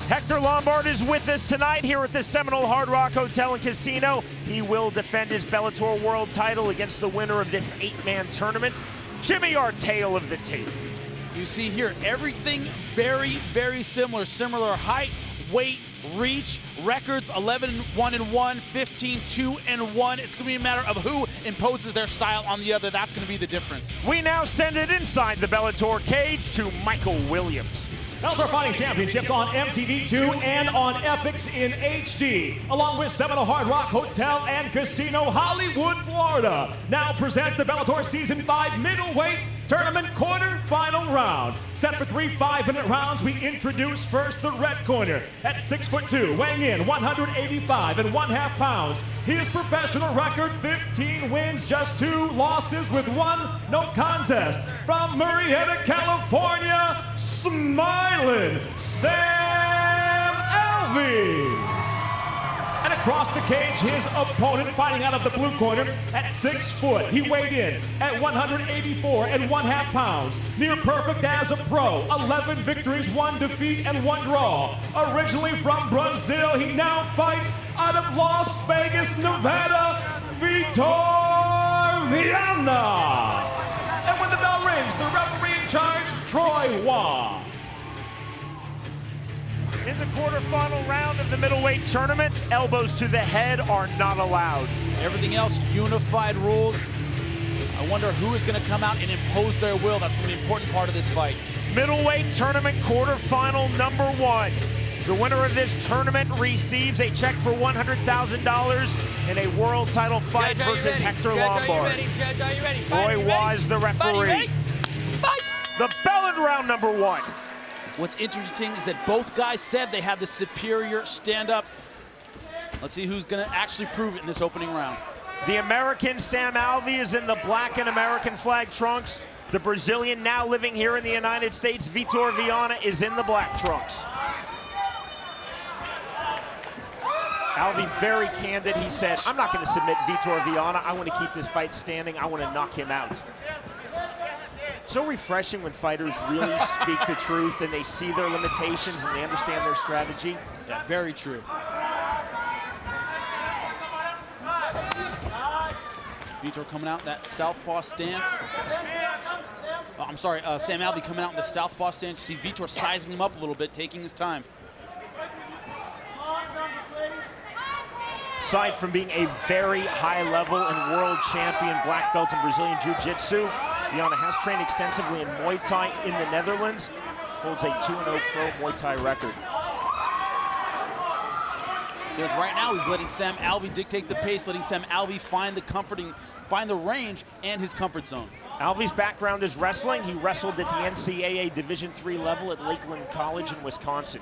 Hector Lombard is with us tonight here at the Seminole Hard Rock Hotel and Casino. He will defend his Bellator world title against the winner of this 8-man tournament, Jimmy, our tale of the tape. You see here, everything very, very similar. Similar height, weight, reach, records 11-1-1, 15-2-1. It's going to be a matter of who imposes their style on the other. That's going to be the difference. We now send it inside the Bellator cage to Michael Williams. Bellator Fighting Championships on MTV2 and on Epix in HD, along with Seminole Hard Rock Hotel and Casino, Hollywood, Florida. Now present the Bellator Season 5 Middleweight Tournament Quarter-Final Round. Set for 3 5-minute rounds, we introduce first the red corner at 6'2", weighing in 185.5 pounds. His professional record, 15 wins, just 2 losses with 1 no contest. From Murrieta, California, smiling Sam Alvey. And across the cage, his opponent fighting out of the blue corner at 6 foot. He weighed in at 184.5 pounds. Near perfect as a pro. 11 victories, 1 defeat, and 1 draw. Originally from Brazil, he now fights out of Las Vegas, Nevada, Vitor Vianna. And when the bell rings, the referee in charge, Troy Waugh. In the quarterfinal round of the middleweight tournament, elbows to the head are not allowed. Everything else, unified rules. I wonder who is going to come out and impose their will. That's going to be an important part of this fight. Middleweight tournament quarterfinal number 1. The winner of this tournament receives a check for $100,000 in a world title fight versus Hector Lombard. Troy Waugh is the referee. The bell in round number 1. What's interesting is that both guys said they had the superior stand-up. Let's see who's going to actually prove it in this opening round. The American Sam Alvey is in the black and American flag trunks. The Brazilian, now living here in the United States, Vitor Vianna, is in the black trunks. Alvey very candid. He said, I'm not going to submit Vitor Vianna. I want to keep this fight standing. I want to knock him out. So refreshing when fighters really speak the truth and they see their limitations and they understand their strategy. Yeah, very true. Vitor coming out in that southpaw stance. I'm sorry, Sam Alvey coming out in the southpaw stance. You see Vitor sizing him up a little bit, taking his time. Aside from being a very high-level and world champion black belt in Brazilian Jiu-Jitsu, Vianna has trained extensively in Muay Thai in the Netherlands, holds a 2-0 pro Muay Thai record. There's right now, he's letting Sam Alvey dictate the pace, letting Sam Alvey find the range and his comfort zone. Alvey's background is wrestling. He wrestled at the NCAA Division III level at Lakeland College in Wisconsin.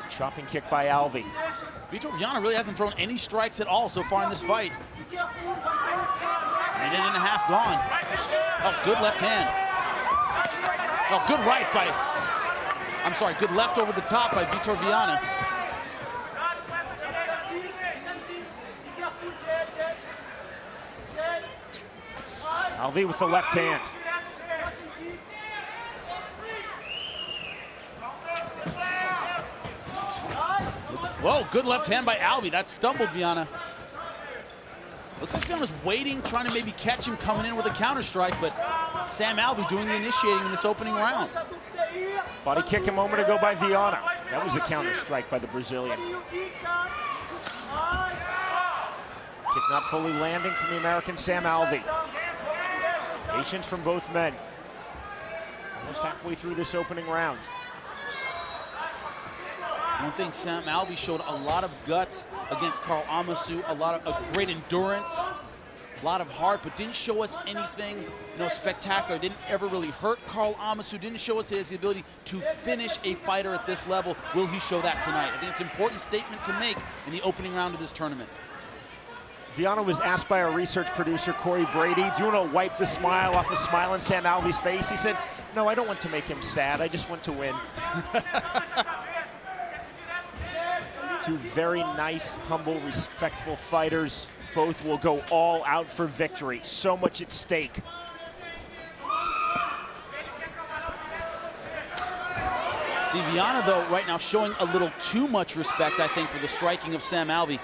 Chopping kick by Alvey. Vitor Vianna really hasn't thrown any strikes at all so far in this fight. Minute and a half gone. Oh, good left hand. Oh, good right by, I'm sorry, good left over the top by Vitor Vianna. Alvey with the left hand. Whoa, good left hand by Alvey. That stumbled Vianna. Looks like Vianna's waiting, trying to maybe catch him coming in with a counter strike, but Sam Alvey doing the initiating in this opening round. Body kick a moment ago by Vianna. That was a counter strike by the Brazilian. Kick not fully landing from the American Sam Alvey. Patience from both men. Almost halfway through this opening round. One thing, Sam Alvey showed a lot of guts against Carl Amasu, a lot of great endurance, a lot of heart, but didn't show us anything, spectacular. Didn't ever really hurt Carl Amasu. Didn't show us his ability to finish a fighter at this level. Will he show that tonight? I think it's an important statement to make in the opening round of this tournament. Vianna was asked by our research producer, Corey Brady, do you want to wipe the smile off of smiling Sam Alvey's face? He said, no, I don't want to make him sad. I just want to win. Two very nice, humble, respectful fighters. Both will go all out for victory. So much at stake. See, Vianna, though, right now showing a little too much respect, I think, for the striking of Sam Alvey.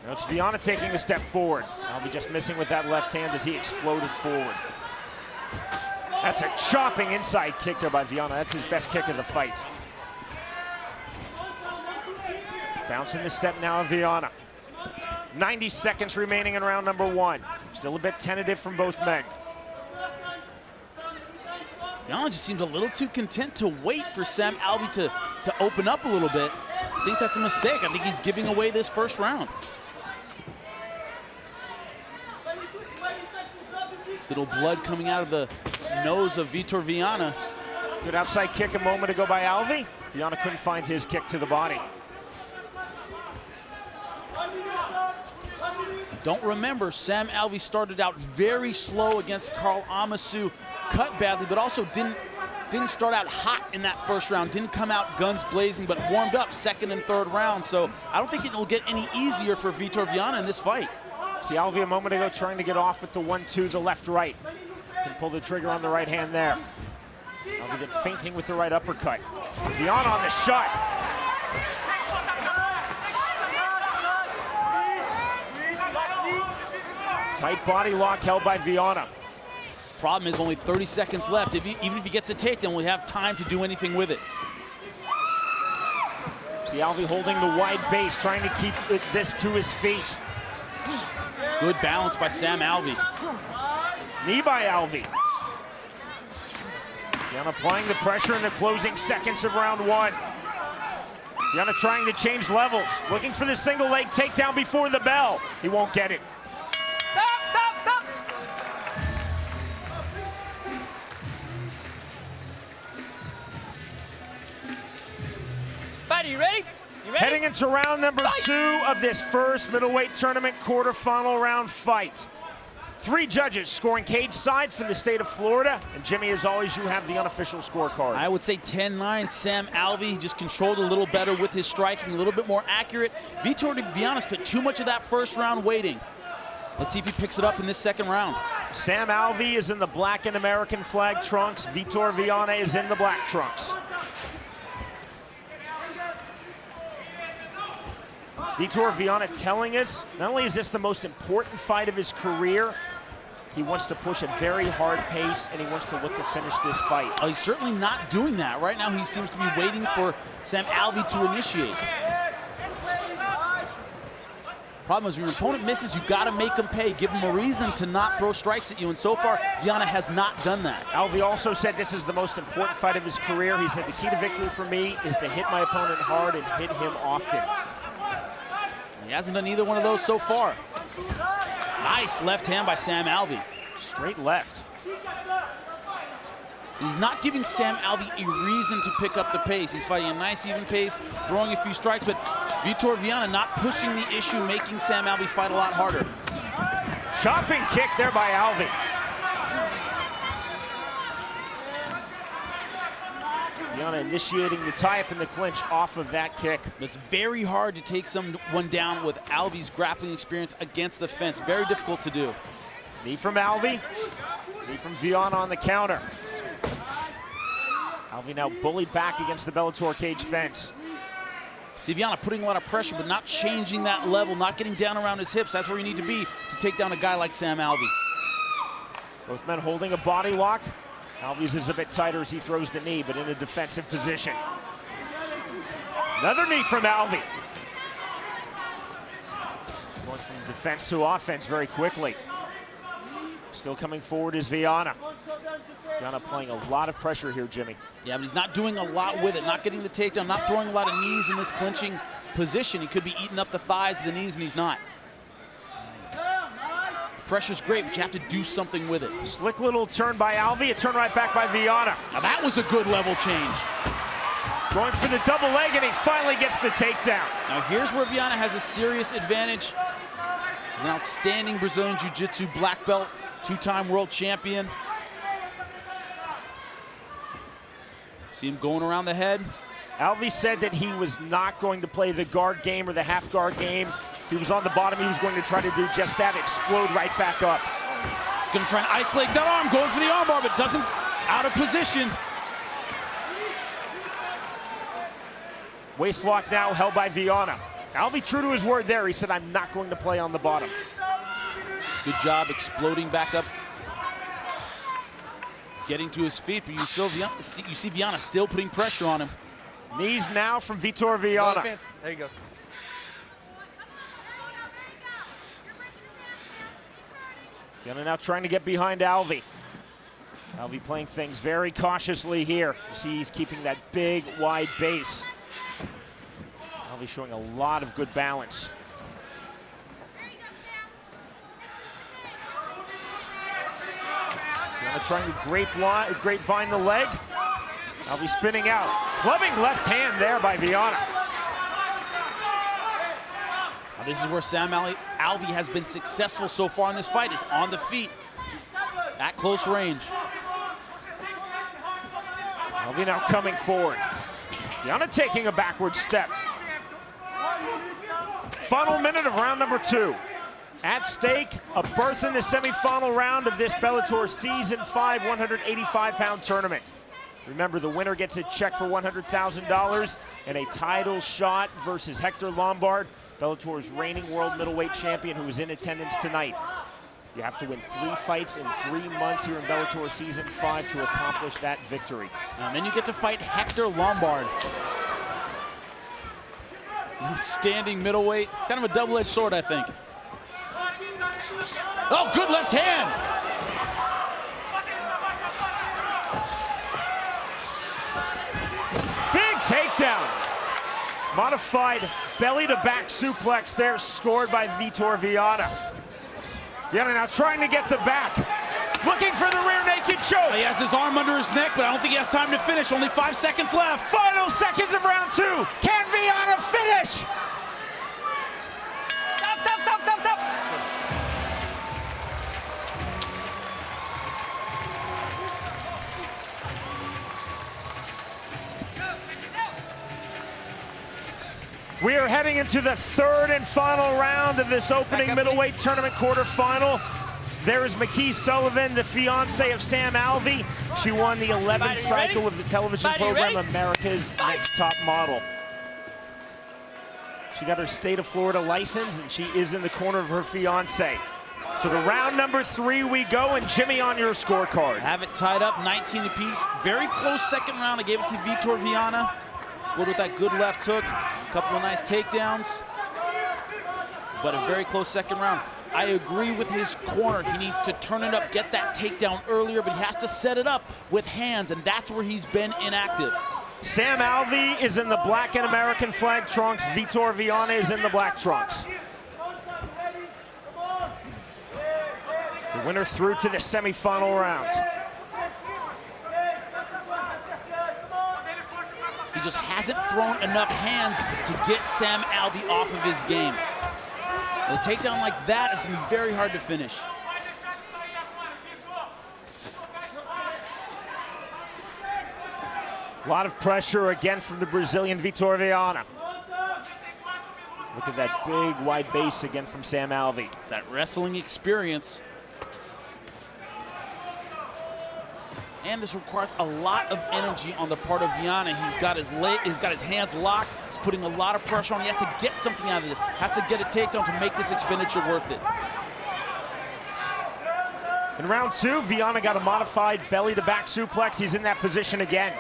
Now it's Vianna taking a step forward. Alvey just missing with that left hand as he exploded forward. That's a chopping inside kick there by Vianna. That's his best kick of the fight. Bouncing the step now of Vianna. 90 seconds remaining in round number 1. Still a bit tentative from both men. Vianna just seems a little too content to wait for Sam Alvey to open up a little bit. I think that's a mistake. I think he's giving away this first round. Little blood coming out of the nose of Vitor Vianna. Good outside kick a moment ago by Alvey. Vianna couldn't find his kick to the body. Don't remember, Sam Alvey started out very slow against Karl Amasu, cut badly, but also didn't start out hot in that first round, didn't come out guns blazing, but warmed up second and third round. So I don't think it'll get any easier for Vitor Vianna in this fight. See Alvey a moment ago trying to get off with the 1-2, the left-right. Can pull the trigger on the right hand there. Alvey then feinting with the right uppercut. Vianna on the shot. Tight body lock held by Vianna. Problem is only 30 seconds left. Even if he gets a takedown, we'll have time to do anything with it. See Alvey holding the wide base, trying to keep this to his feet. Good balance by Sam Alvey. Knee by Alvey. Vianna applying the pressure in the closing seconds of round 1. Vianna trying to change levels, looking for the single leg takedown before the bell. He won't get it. Stop. Buddy, you ready? Heading into round number 2 of this first middleweight tournament quarterfinal round fight. 3 judges scoring cage side for the state of Florida. And Jimmy, as always, you have the unofficial scorecard. I would say 10-9, Sam Alvey just controlled a little better with his striking, a little bit more accurate. Vitor Vianna spent too much of that first round waiting. Let's see if he picks it up in this second round. Sam Alvey is in the black and American flag trunks. Vitor Vianna is in the black trunks. Vitor Vianna telling us, not only is this the most important fight of his career, he wants to push a very hard pace and he wants to look to finish this fight. Oh, he's certainly not doing that. Right now he seems to be waiting for Sam Alvey to initiate. Problem is when your opponent misses, you gotta make him pay. Give him a reason to not throw strikes at you, and so far, Vianna has not done that. Alvey also said this is the most important fight of his career. He said the key to victory for me is to hit my opponent hard and hit him often. He hasn't done either one of those so far. Nice left hand by Sam Alvey. Straight left. He's not giving Sam Alvey a reason to pick up the pace. He's fighting a nice even pace, throwing a few strikes, but Vitor Vianna not pushing the issue, making Sam Alvey fight a lot harder. Chopping kick there by Alvey. Vianna initiating the tie-up in the clinch off of that kick. It's very hard to take someone down with Alvey's grappling experience against the fence. Very difficult to do. Knee from Alvey. Knee from Vianna on the counter. Alvey now bullied back against the Bellator cage fence. See Vianna putting a lot of pressure, but not changing that level, not getting down around his hips. That's where you need to be to take down a guy like Sam Alvey. Both men holding a body lock. Alvey's is a bit tighter as he throws the knee, but in a defensive position. Another knee from Alvey. Going from defense to offense very quickly. Still coming forward is Vianna. Vianna applying a lot of pressure here, Jimmy. Yeah, but he's not doing a lot with it, not getting the takedown, not throwing a lot of knees in this clinching position. He could be eating up the thighs, the knees, and he's not. Pressure's great, but you have to do something with it. Slick little turn by Alvey, a turn right back by Vianna. Now that was a good level change. Going for the double leg, and he finally gets the takedown. Now here's where Vianna has a serious advantage. He's an outstanding Brazilian Jiu-Jitsu black belt, 2-time world champion. See him going around the head. Alvey said that he was not going to play the guard game or the half guard game. If he was on the bottom, he was going to try to do just that, explode right back up. He's gonna try and isolate that arm, going for the armbar, but doesn't position. Waist lock now held by Vianna. Alvey true to his word there. He said, I'm not going to play on the bottom. Good job exploding back up. Getting to his feet, but you see Vianna still putting pressure on him. Knees now from Vitor Vianna. There you go. Vianna now trying to get behind Alvey. Alvey playing things very cautiously here. You see he's keeping that big, wide base. Alvey showing a lot of good balance. Vianna trying to grapevine the leg. Alvey spinning out. Clubbing left hand there by Vianna. Now this is where Sam Alvey has been successful so far in this fight, is on the feet at close range. Alvey now coming forward. Vianna taking a backward step. Final minute of round number 2. At stake, a berth in the semifinal round of this Bellator Season 5 185-pound tournament. Remember, the winner gets a check for $100,000 and a title shot versus Hector Lombard, Bellator's reigning world middleweight champion, who is in attendance tonight. You have to win 3 fights in 3 months here in Bellator Season 5 to accomplish that victory. And then you get to fight Hector Lombard. Standing middleweight. It's kind of a double-edged sword, I think. Oh, good left hand. Big takedown. Modified belly-to-back suplex there, scored by Vitor Vianna. Vianna now trying to get the back. Looking for the rear naked choke. He has his arm under his neck, but I don't think he has time to finish. Only 5 seconds left. Final seconds of round 2. Can Vianna finish? Stop, stop, stop, stop, stop. We are heading into the 3rd and final round of this opening middleweight tournament quarterfinal. There is McKee Sullivan, the fiance of Sam Alvey. She won the 11th cycle of the television program America's Next Top Model. She got her state of Florida license, and she is in the corner of her fiance. So to round number 3 we go, and Jimmy, on your scorecard. Have it tied up, 19 apiece. Very close second round. I gave it to Vitor Vianna. Scored with that good left hook. A couple of nice takedowns. But a very close second round. I agree with his corner. He needs to turn it up, get that takedown earlier, but he has to set it up with hands, and that's where he's been inactive. Sam Alvey is in the black and American flag trunks. Vitor Vianna is in the black trunks. The winner through to the semifinal round. He just hasn't thrown enough hands to get Sam Alvey off of his game. A takedown like that is going to be very hard to finish. A lot of pressure again from the Brazilian Vitor Vianna. Look at that big wide base again from Sam Alvey. It's that wrestling experience. And this requires a lot of energy on the part of Vianna. He's got his hands locked. He's putting a lot of pressure on. He has to get something out of this. Has to get a takedown to make this expenditure worth it. In round 2, Vianna got a modified belly-to-back suplex. He's in that position again.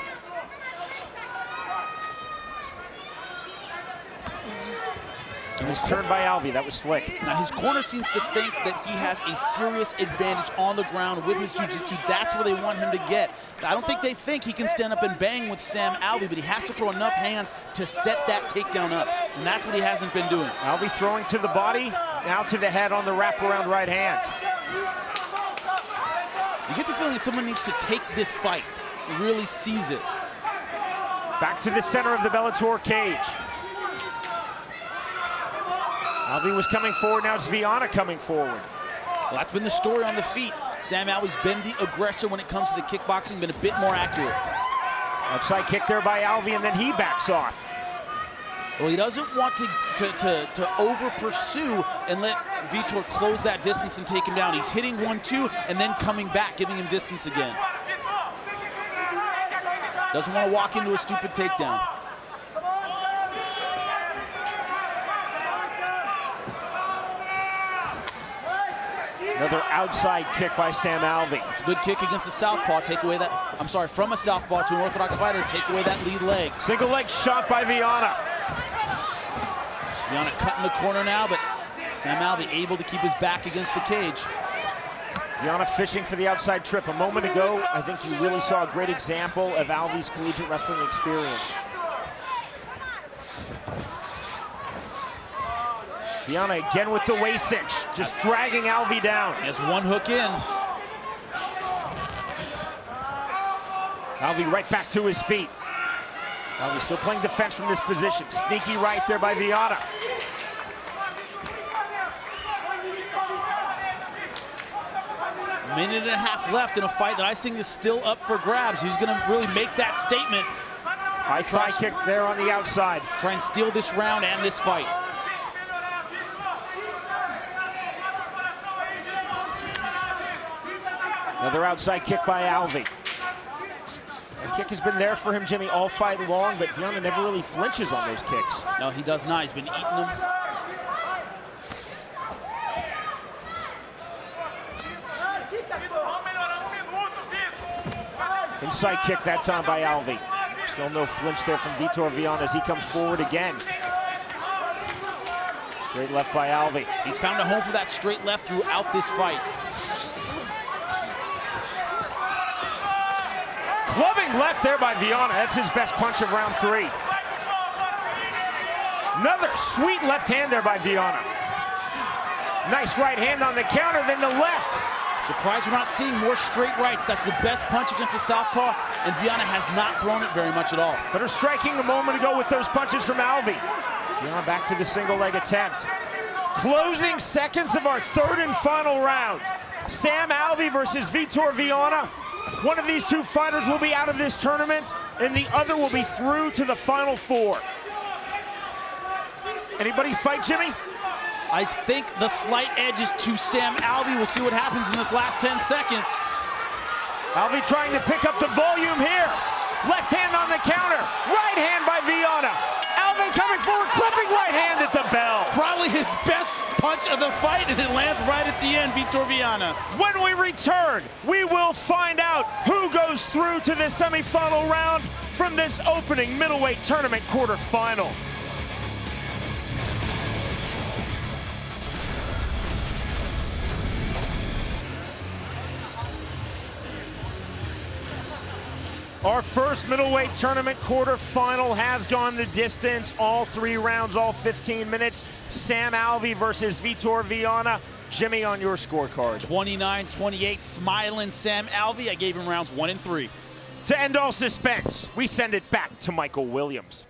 And was turned by Alvey. That was slick. Now his corner seems to think that he has a serious advantage on the ground with his jiu-jitsu. That's where they want him to get. I don't think they think he can stand up and bang with Sam Alvey, but he has to throw enough hands to set that takedown up. And that's what he hasn't been doing. Alvey throwing to the body, now to the head on the wraparound right hand. You get the feeling someone needs to take this fight. He really sees it. Back to the center of the Bellator cage. Alvey was coming forward, now it's Vianna coming forward. Well, that's been the story on the feet. Sam Alvey's been the aggressor when it comes to the kickboxing, been a bit more accurate. Outside kick there by Alvey, and then he backs off. Well, he doesn't want to over-pursue and let Vitor close that distance and take him down. He's hitting 1-2 and then coming back, giving him distance again. Doesn't want to walk into a stupid takedown. Another outside kick by Sam Alvey. It's a good kick against the southpaw. Take away that, I'm sorry, from a southpaw to an orthodox fighter, take away that lead leg. Single leg shot by Vianna. Vianna cut in the corner now, but Sam Alvey able to keep his back against the cage. Vianna fishing for the outside trip. A moment ago, I think you really saw a great example of Alvey's collegiate wrestling experience. Vianna again with the waist cinch, just dragging Alvey down. He has one hook in. Alvey right back to his feet. Alvey still playing defense from this position. Sneaky right there by Vianna. Minute and a half left in a fight that I think is still up for grabs. Who's going to really make that statement? High thigh kick there on the outside. Try and steal this round and this fight. Another outside kick by Alvey. That kick has been there for him, Jimmy, all fight long, but Vianna never really flinches on those kicks. No, he does not. He's been eating them. Inside kick that time by Alvey. Still no flinch there from Vitor Vianna as he comes forward again. Straight left by Alvey. He's found a home for that straight left throughout this fight. Clubbing left there by Vianna. That's his best punch of round 3. Another sweet left hand there by Vianna. Nice right hand on the counter, then the left. Surprised we're not seeing more straight rights. That's the best punch against a southpaw, and Vianna has not thrown it very much at all. Better striking a moment ago with those punches from Alvey. Vianna back to the single leg attempt. Closing seconds of our third and final round. Sam Alvey versus Vitor Vianna. One of these two fighters will be out of this tournament, and the other will be through to the final 4. Anybody's fight, Jimmy? I think the slight edge is to Sam Alvey. We'll see what happens in this last 10 seconds. Alvey trying to pick up the volume here. Left hand on the counter. Right hand by Vianna. Alvey coming forward, clipping right hand at the bell. Probably his best punch of the fight, and it lands right at the end, Vitor Vianna. When we return, we will find out who goes through to the semifinal round from this opening middleweight tournament quarterfinal. Our first middleweight tournament quarterfinal has gone the distance. All 3 rounds, all 15 minutes. Sam Alvey versus Vitor Vianna. Jimmy, on your scorecard. 29-28, smiling Sam Alvey. I gave him rounds 1 and 3. To end all suspense, we send it back to Michael Williams.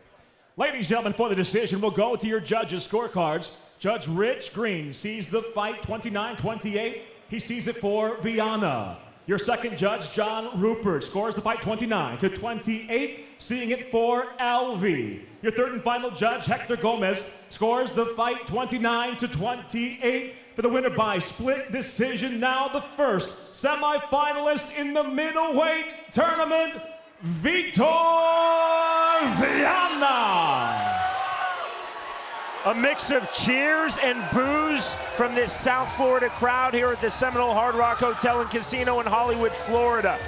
Ladies and gentlemen, for the decision, we'll go to your judges' scorecards. Judge Rich Green sees the fight 29-28. He sees it for Vianna. Your second judge, John Rupert, scores the fight 29-28, seeing it for Alvey. Your third and final judge, Hector Gomez, scores the fight 29-28 for the winner by split decision. Now the first semifinalist in the middleweight tournament, Vitor Vianna. A mix of cheers and boos from this South Florida crowd here at the Seminole Hard Rock Hotel and Casino in Hollywood, Florida.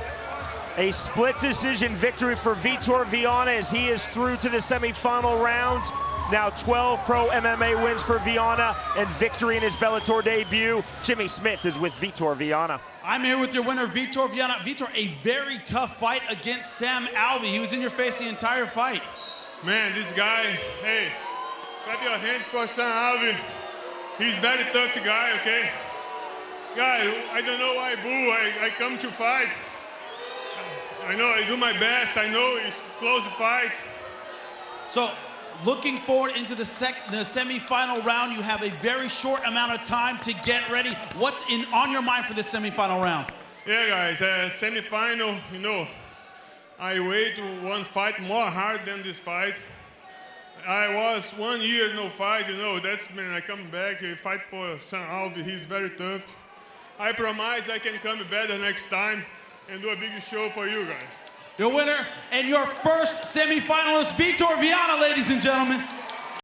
A split decision victory for Vitor Vianna as he is through to the semifinal round. Now 12 pro MMA wins for Vianna and victory in his Bellator debut. Jimmy Smith is with Vitor Vianna. I'm here with your winner, Vitor Vianna. Vitor, a very tough fight against Sam Alvey. He was in your face the entire fight. Man, this guy, hey, clap your hands for Sam Alvey. He's very tough guy, okay? Guy, I don't know why boo. I come to fight. I know I do my best. I know it's close to fight. So, looking forward into the semifinal round, you have a very short amount of time to get ready. What's on your mind for this semifinal round? Yeah, guys, semifinal, you know, I wait one fight more hard than this fight. I was 1 year no fight, you know, that's when I come back, I fight for Sam Alvey, he's very tough. I promise I can come better next time and do a big show for you guys. Your winner and your first semifinalist, Vitor Vianna, ladies and gentlemen.